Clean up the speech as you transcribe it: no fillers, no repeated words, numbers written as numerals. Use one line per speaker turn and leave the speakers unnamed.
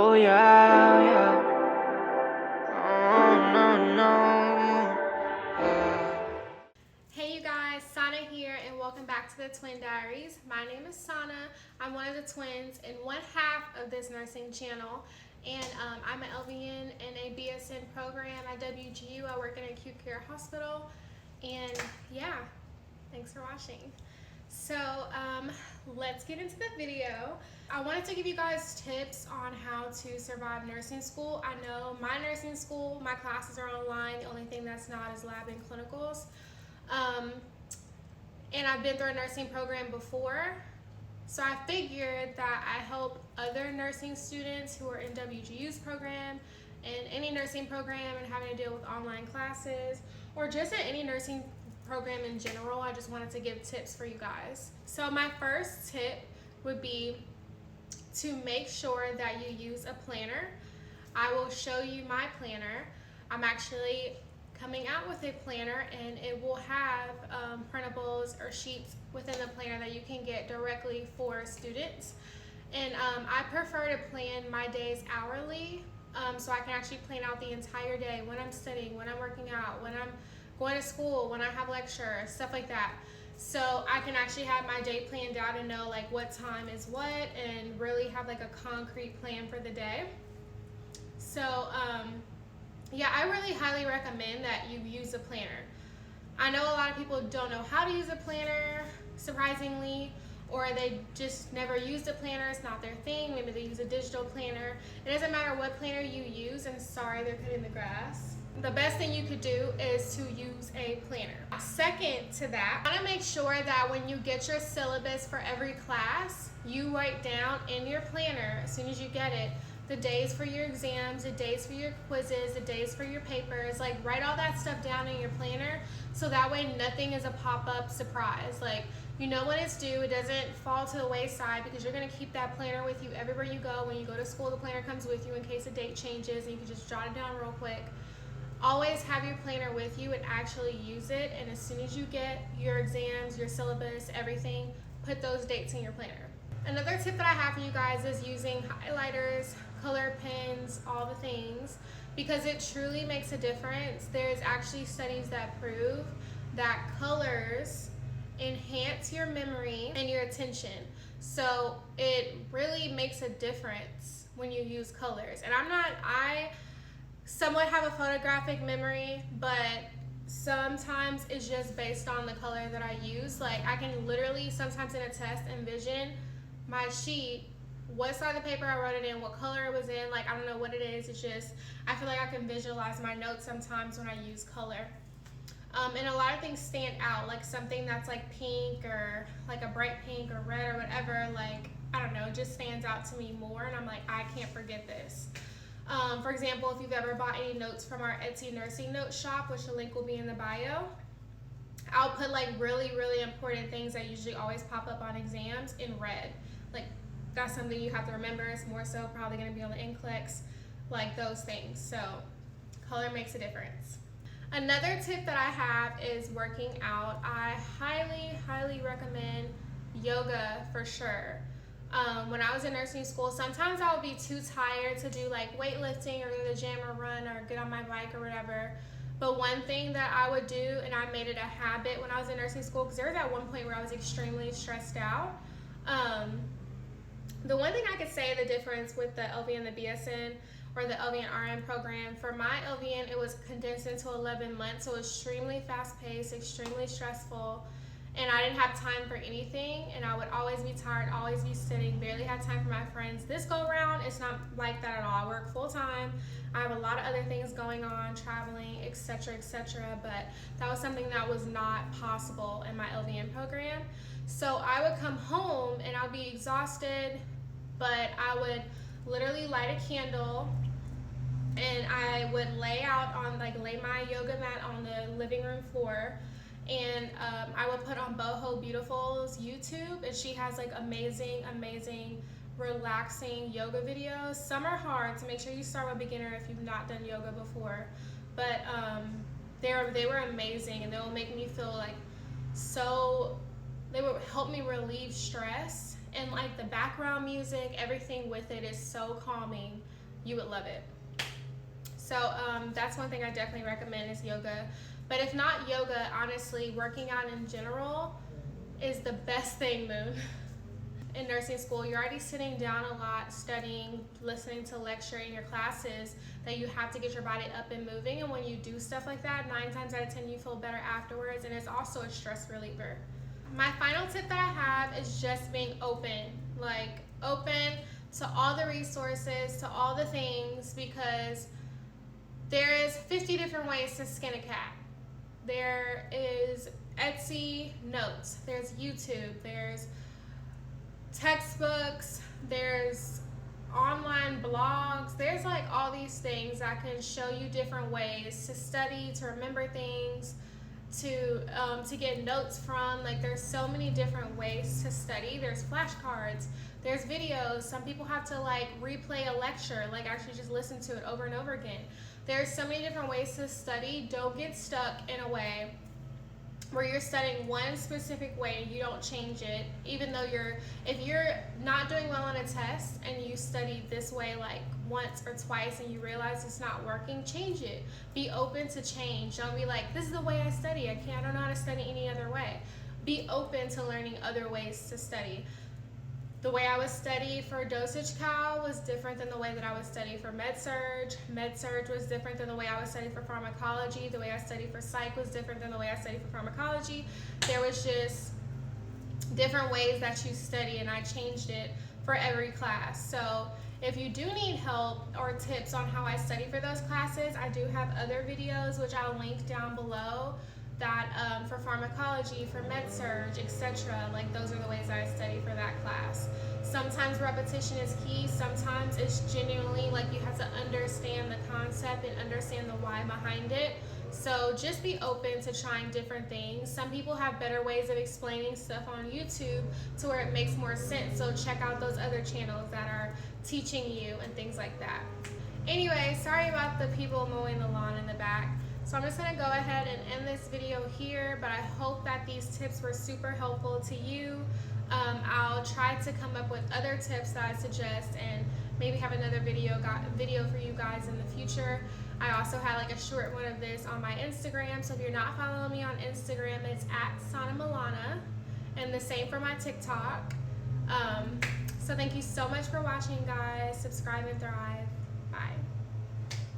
Oh yeah, yeah. Oh no, no.
Hey you guys, Sana here and welcome back to the Twin Diaries. My name is Sana. I'm one of the twins and one half of this nursing channel. And I'm an LVN in a BSN program at WGU. I work in an acute care hospital. And yeah, thanks for watching. So let's get into the video. I wanted to give you guys tips on how to survive nursing school. I know my nursing school, my classes are online. The only thing that's not is lab and clinicals. Um, and I've been through a nursing program before. So I figured that I help other nursing students who are in WGU's program and any nursing program and having to deal with online classes or just in any nursing program in general. I just wanted to give tips for you guys. So my first tip would be to make sure that you use a planner. I will show you my planner. I'm actually coming out with a planner and it will have printables or sheets within the planner that you can get directly for students. And I prefer to plan my days hourly, so I can actually plan out the entire day, when I'm studying, when I'm working out, when I'm going to school, when I have lecture, stuff like that. So I can actually have my day planned out and know like what time is what and really have like a concrete plan for the day. So yeah, I really highly recommend that you use a planner. I know a lot of people don't know how to use a planner, surprisingly, or they just never used a planner. It's not their thing. Maybe they use a digital planner. It doesn't matter what planner you use, and sorry, they're cutting the grass. The best thing you could do is to use a planner. Second to that, you want to make sure that when you get your syllabus for every class, you write down in your planner, as soon as you get it, the days for your exams, the days for your quizzes, the days for your papers. Like, write all that stuff down in your planner so that way nothing is a pop-up surprise. Like, you know when it's due, it doesn't fall to the wayside because you're going to keep that planner with you everywhere you go. When you go to school, the planner comes with you in case a date changes and you can just jot it down real quick. Always have your planner with you and actually use it, and as soon as you get your exams, your syllabus, everything, put those dates in your planner. Another tip that I have for you guys is using highlighters, color pens, all the things, because it truly makes a difference. There's actually studies that prove that colors enhance your memory and your attention. So it really makes a difference when you use colors. And I somewhat have a photographic memory, but sometimes it's just based on the color that I use. Like, I can literally sometimes in a test envision my sheet, what side of the paper I wrote it in, what color it was in. Like, I don't know what it is. It's just, I feel like I can visualize my notes sometimes when I use color. And a lot of things stand out, like something that's like pink or like a bright pink or red or whatever, like, I don't know, it just stands out to me more, and I'm like, I can't forget this. For example, if you've ever bought any notes from our Etsy nursing note shop, which the link will be in the bio, I'll put like really, really important things that usually always pop up on exams in red. Like, that's something you have to remember. It's more so probably going to be on the NCLEX, like those things. So color makes a difference. Another tip that I have is working out. I highly, highly recommend yoga for sure. When I was in nursing school, sometimes I would be too tired to do like weightlifting or go to the gym or run or get on my bike or whatever. But one thing that I would do, and I made it a habit when I was in nursing school, because there was at one point where I was extremely stressed out. The one thing I could say the difference with the LVN and the BSN or the LVN RN program, for my LVN, it was condensed into 11 months, so extremely fast-paced, extremely stressful, and I didn't have time for anything, and I would always be tired, always be sitting, barely had time for my friends. This go around, it's not like that at all. I work full-time. I have a lot of other things going on, traveling, etc., etc., but that was something that was not possible in my LVN program. So I would come home, and I'd be exhausted, but I would literally light a candle, and I would lay my yoga mat on the living room floor, and I would put on Boho Beautiful's YouTube, and she has like amazing, amazing, relaxing yoga videos. Some are hard, so make sure you start with beginner if you've not done yoga before, but they were amazing, and they will make me feel like they would help me relieve stress And like the background music, everything with it is so calming. You would love it. So that's one thing I definitely recommend is yoga. But if not yoga, honestly, working out in general is the best thing, Moon. In nursing school, you're already sitting down a lot, studying, listening to lecture in your classes, that you have to get your body up and moving. And when you do stuff like that, 9 times out of 10, you feel better afterwards, and it's also a stress reliever. My final tip that I have is just being open. Like, open to all the resources, to all the things, because there is 50 different ways to skin a cat. There is Etsy notes, there's YouTube, there's textbooks, there's online blogs, there's like all these things that can show you different ways to study, to remember things, to get notes from. Like, there's so many different ways to study. There's flashcards, there's videos. Some people have to like replay a lecture, like actually just listen to it over and over again. There's so many different ways to study. Don't get stuck in a way where you're studying one specific way, you don't change it, even though if you're not doing well on a test and you study this way like once or twice and you realize it's not working, change it. Be open to change. Don't be like, this is the way I study, I don't know how to study any other way. Be open to learning other ways to study. The way I would study for dosage cal was different than the way that I would study for med-surg. Med-surg was different than the way I would study for pharmacology. The way I studied for psych was different than the way I studied for pharmacology. There was just different ways that you study, and I changed it for every class. So if you do need help or tips on how I study for those classes, I do have other videos, which I'll link down below, that for pharmacology, for med-surg, etc. Like, those are the ways I study for that class. Sometimes repetition is key. Sometimes it's genuinely like you have to understand the concept and understand the why behind it. So just be open to trying different things. Some people have better ways of explaining stuff on YouTube to where it makes more sense. So check out those other channels that are teaching you and things like that. Anyway, sorry about the people mowing the lawn in the back. So I'm just going to go ahead and end this video here, but I hope that these tips were super helpful to you. I'll try to come up with other tips that I suggest and maybe have another video for you guys in the future. I also had like a short one of this on my Instagram, so if you're not following me on Instagram, it's @SanaMilana, and the same for my TikTok. So thank you so much for watching, guys. Subscribe and thrive. Bye.